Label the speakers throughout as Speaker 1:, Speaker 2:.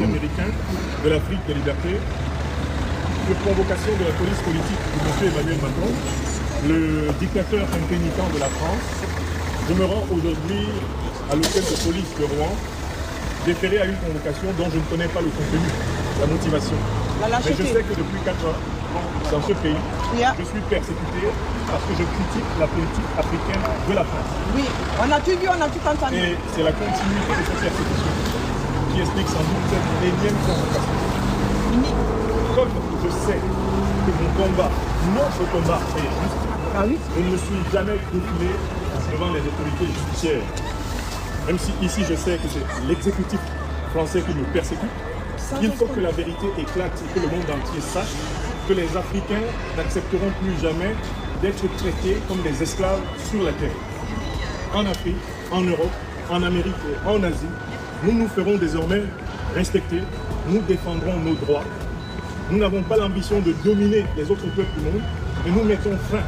Speaker 1: Américain de l'Afrique de liberté, sur convocation de la police politique de M. Emmanuel Macron, le dictateur impénitent de la France, je me rends aujourd'hui à l'hôtel de police de Rouen, déféré à une convocation dont je ne connais pas le contenu, la motivation. Mais je sais que depuis 4 ans, dans ce pays, je suis persécuté parce que je critique la politique africaine de la France.
Speaker 2: Oui, on a tout vu, on a tout entendu.
Speaker 1: Et c'est la continuité de cette persécution qui explique sans doute cette énième convocation. Comme je sais que mon combat, notre combat est juste, je ne me suis jamais défilé devant les autorités judiciaires. Même si ici je sais que c'est l'exécutif français qui nous persécute, il faut que la vérité éclate et que le monde entier sache que les Africains n'accepteront plus jamais d'être traités comme des esclaves sur la terre. En Afrique, en Europe, en Amérique et en Asie, nous nous ferons désormais respecter, nous défendrons nos droits. Nous n'avons pas l'ambition de dominer les autres peuples du monde, mais nous mettons fin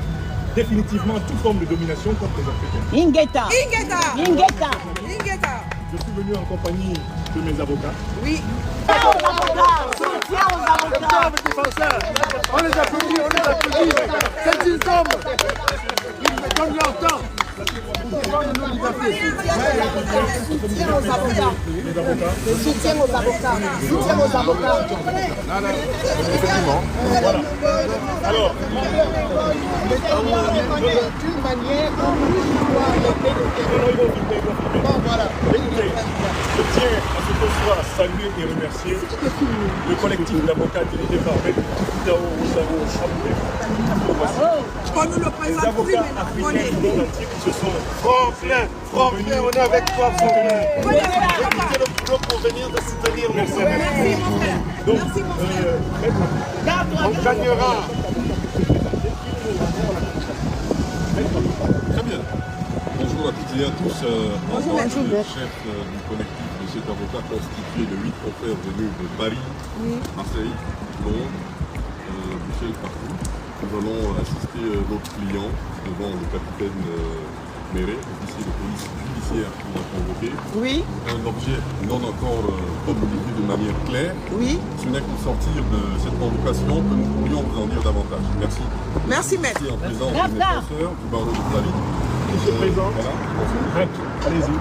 Speaker 1: définitivement à toute forme de domination contre les Africains.
Speaker 2: Ingeta.
Speaker 1: Je suis venu en compagnie de mes avocats.
Speaker 2: Oui.
Speaker 3: On les applaudit, c'est une somme. Comme leur temps.
Speaker 2: Soutien aux avocats.
Speaker 1: Effectivement. Voilà. Alors,
Speaker 3: D'une manière
Speaker 1: écoutez, je tiens à ce que soit salué et remercié le collectif d'avocats dirigé par M. Tao Rousseau Chamboulé. Les avocats africains du monde entier qui se sont
Speaker 3: Franklin, on est avec toi, Franklin. Écoutez le boulot pour venir de soutenir le
Speaker 1: merci. Donc,
Speaker 3: on gagnera.
Speaker 4: Très bien. Bonjour à toutes et à tous. En tant que chef du collectif de cet avocat constitué de 8 confrères venus de Paris, Marseille, Londres, Bruxelles, partout, nous allons assister notre client devant le capitaine Méré, officier de police judiciaire qui l'a convoqué.
Speaker 2: Oui.
Speaker 4: Un objet non encore communiqué de manière claire.
Speaker 2: Oui.
Speaker 4: Ce n'est qu'au sortir de cette convocation que nous pourrions vous en dire davantage. Merci.
Speaker 2: Merci, maître.
Speaker 4: Merci en présence de mes confrères du barreau de Paris.
Speaker 1: Monsieur le Président,
Speaker 4: Voilà.
Speaker 1: allez-y.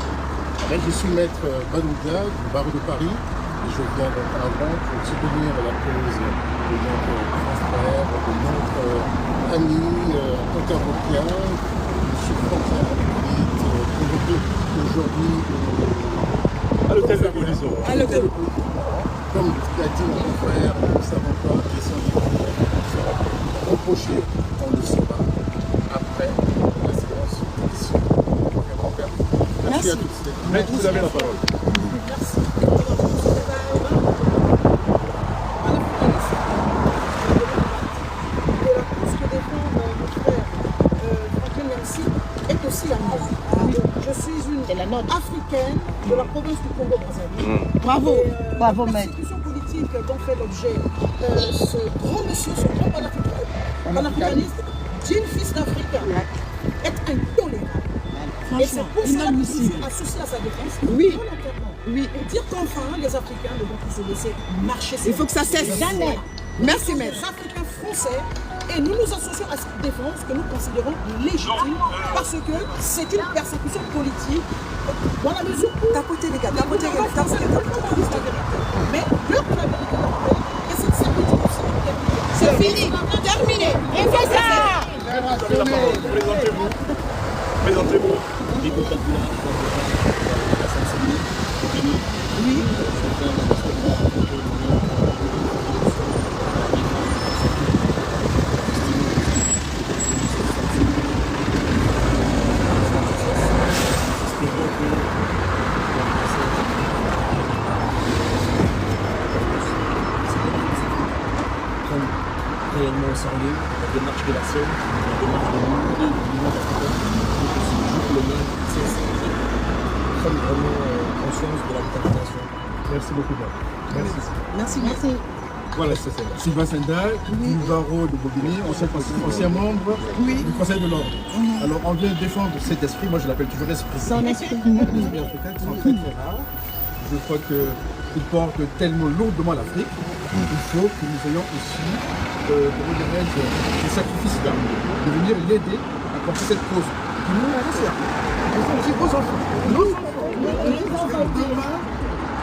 Speaker 5: Je suis maître Badouda du barreau de Paris et je viens donc à Rouen pour soutenir la cause de notre frère, de notre ami, en tant qu'avocat, M. Franklin, qui est convoqué aujourd'hui
Speaker 1: À l'hôtel de police.
Speaker 5: comme l'a dit mon frère, nous ne savons pas qui sont les reprochés, on le saura après la séance d'audition. Merci à tous.
Speaker 1: Maître, vous avez la parole.
Speaker 6: Est aussi la mienne. Je suis une africaine de la province du Congo-Brazzaville.
Speaker 2: Bravo. Bravo,
Speaker 6: La
Speaker 2: maître.
Speaker 6: persécution politique dont fait l'objet ce grand monsieur, ce grand panafricaniste, d'une fils d'Africain, est intolérable. Et c'est pour cela que je suis associé à sa défense.
Speaker 2: Oui.
Speaker 6: Oui. Et dire qu'enfin, les Africains ne vont plus se laisser marcher.
Speaker 2: Il faut que ça cesse.
Speaker 6: Jamais.
Speaker 2: Merci,
Speaker 6: Les
Speaker 2: maître.
Speaker 6: Africains français. Et nous nous associons à cette défense que nous considérons légitime parce que c'est une persécution politique dans la mesure où...
Speaker 2: Tapoter les gars, tapoter les gars, tapoter les gars.
Speaker 6: Mais l'heure de la vérité et cette certitude aussi.
Speaker 2: C'est fini, terminé. Et c'est ça.
Speaker 1: Présentez-vous. Présentez-vous.
Speaker 2: Oui.
Speaker 1: rassemblés, la démarche de la Seine, la démarche de l'Union africaine, pour le même, c'est prendre vraiment conscience de la détermination. Merci beaucoup, Dan. Merci. Voilà, c'est ça. Sylvain Senda, du barreau de Bobigny, ancien membre du Conseil de l'Ordre. Alors, on vient défendre cet esprit, moi je l'appelle toujours esprit. Son esprit africain, qui sont très très rares. Je crois qu'il porte tellement lourdement l'Afrique. Il faut que nous ayons aussi des sacrifices d'âme, de venir l'aider à porter cette cause. Qui nous sert. Nous sommes aussi aux enfants. Demain,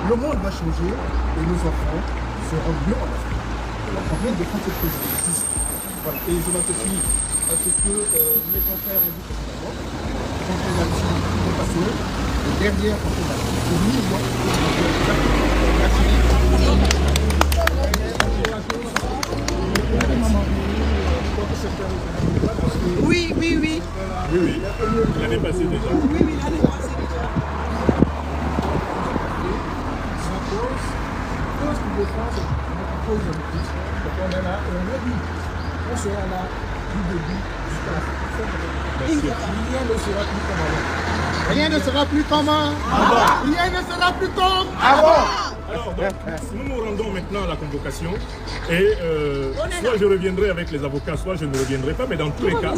Speaker 1: le monde va changer et nos enfants seront mieux en Afrique. Alors, on vient de défendre cette cause qui existe. Voilà. Et je m'associe à ce que mes confrères ont dit précédemment. Quand on a aussi des passions, et derrière, quand on a des millions
Speaker 2: Oui.
Speaker 1: L'année passée déjà.
Speaker 2: Oui, l'année passée déjà.
Speaker 5: Cause de défense, notre cause de Christ. Donc on est là et on a dit, on sera là du début jusqu'à la fin. Rien ne sera plus comme avant. Rien ne sera plus comme avant. Rien ne sera plus comme avant.
Speaker 1: Alors, donc, nous nous rendons maintenant à la convocation et soit je reviendrai avec les avocats, soit je ne reviendrai pas, mais dans tous les cas,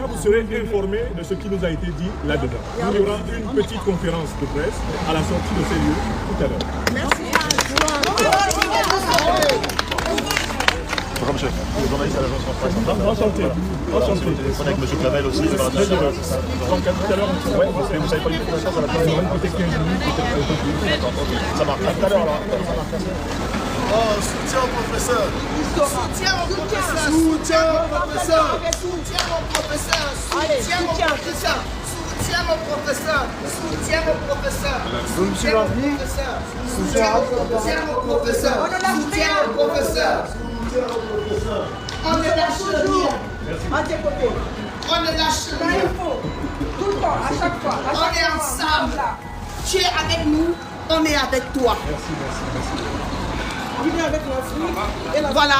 Speaker 1: vous serez informés de ce qui nous a été dit là-dedans. Il y aura une petite conférence de presse à la sortie de ces lieux tout à l'heure.
Speaker 2: Merci.
Speaker 7: Bonjour monsieur, le journaliste à l'agence France Presse.
Speaker 1: Enchanté.
Speaker 7: Enchanté. On est avec monsieur Clavel aussi.
Speaker 1: Tout à l'heure,
Speaker 7: Mais vous savez pas du tout ça, ça va
Speaker 1: on va côté 15 minutes,
Speaker 7: Ça marche. Tout à l'heure alors.
Speaker 3: Oh, soutien au professeur.
Speaker 2: Soutien au professeur.
Speaker 3: Soutien au professeur.
Speaker 2: Soutien au professeur. Soutien au professeur. Soutien au professeur. Soutien au professeur. Soutien au professeur. Soutien au professeur. Soutien au professeur. On ne lâche rien. À tes côtés. On ne lâche rien. Tout le temps, à chaque fois. On est ensemble. Tu es avec nous, on est avec toi.
Speaker 1: Merci.
Speaker 6: Guinée avec l'Afrique et la
Speaker 2: Voilà.